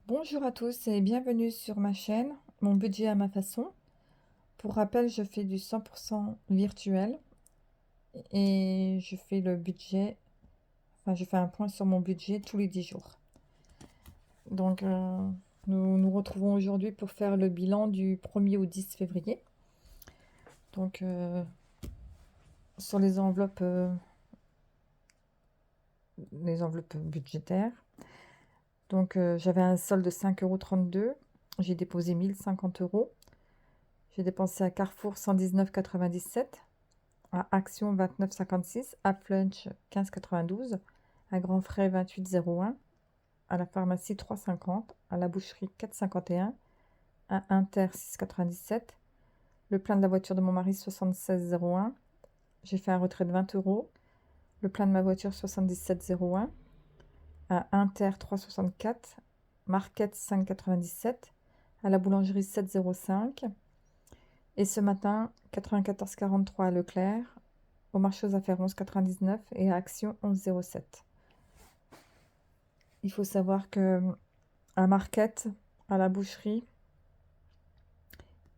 Bonjour à tous et bienvenue sur ma chaîne, mon budget à ma façon. Pour rappel, je fais du 100% virtuel et je fais le budget, enfin je fais un point sur mon budget tous les 10 jours. Donc nous nous retrouvons aujourd'hui pour faire le bilan du 1er au 10 février. Donc sur les enveloppes budgétaires. Donc j'avais un solde de 5,32 €, j'ai déposé 1 050 €. J'ai dépensé à Carrefour 119,97 €. À Action 29,56, à Flunch 15,92, à Grand Frais 28,01, à la pharmacie 3,50, à la boucherie 4,51, à Inter 6,97, le plein de la voiture de mon mari 76,01, j'ai fait un retrait de 20 €, le plein de ma voiture 77,01, à Inter 3,64, Market 5,97, à la boulangerie 7,05, et ce matin 94,43 à Leclerc, au marché aux affaires 11,99 et à Action 11,07. Il faut savoir que à Market, à la boucherie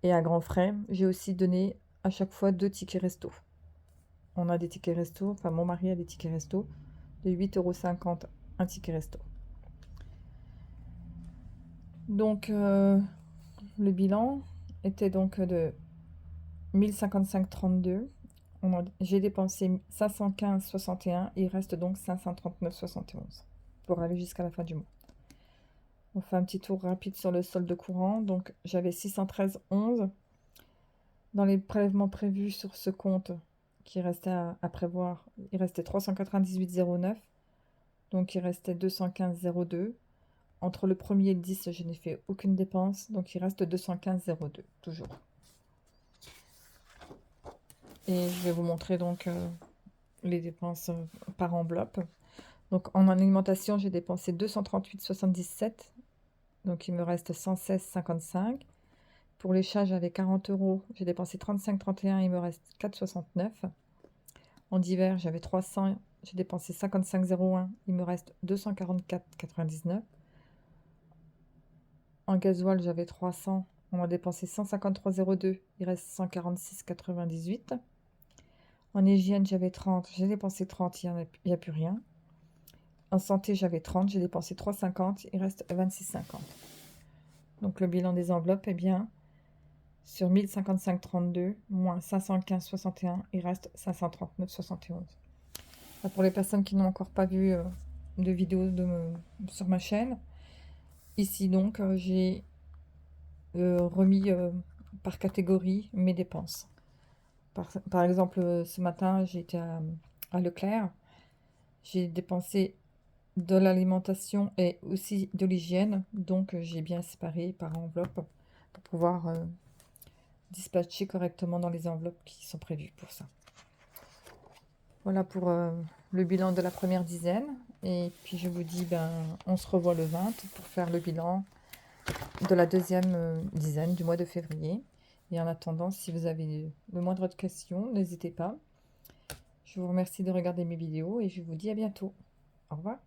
et à Grand Frais, j'ai aussi donné à chaque fois 2 tickets resto. On a des tickets resto, enfin mon mari a des tickets resto de 8,50 € un ticket resto. Donc le bilan était donc de 1055,32. J'ai dépensé 515,61, il reste donc 539,71 pour aller jusqu'à la fin du mois. On fait un petit tour rapide sur le solde courant. Donc j'avais 613,11. Dans les prélèvements prévus sur ce compte qui restait à prévoir, il restait 398,09. Donc il restait 215,02. Entre le 1er et le 10, je n'ai fait aucune dépense. Donc il reste 215,02 toujours. Et je vais vous montrer donc les dépenses par enveloppe. Donc en alimentation, j'ai dépensé 238,77. Donc il me reste 116,55. Pour les chats, j'avais 40 €, j'ai dépensé 35,31, il me reste 4,69. En divers, j'avais 300, j'ai dépensé 55,01, il me reste 244,99. En gasoil, j'avais 300, on a dépensé 153,02, il reste 146,98. En hygiène, j'avais 30, j'ai dépensé 30, il n'y a plus rien. En santé, j'avais 30, j'ai dépensé 3,50, il reste 26,50. Donc le bilan des enveloppes est bien. Sur 1055,32 moins 515,61, il reste 539,71. Pour les personnes qui n'ont encore pas vu de vidéo sur ma chaîne, ici donc j'ai remis par catégorie mes dépenses. Par exemple, ce matin, j'étais à Leclerc, j'ai dépensé de l'alimentation et aussi de l'hygiène, donc j'ai bien séparé par enveloppe pour pouvoir dispatcher correctement dans les enveloppes qui sont prévues pour ça. Voilà pour le bilan de la première dizaine. Et puis je vous dis, on se revoit le 20 pour faire le bilan de la deuxième dizaine du mois de février. Et en attendant, si vous avez le moindre de questions, n'hésitez pas. Je vous remercie de regarder mes vidéos et je vous dis à bientôt. Au revoir.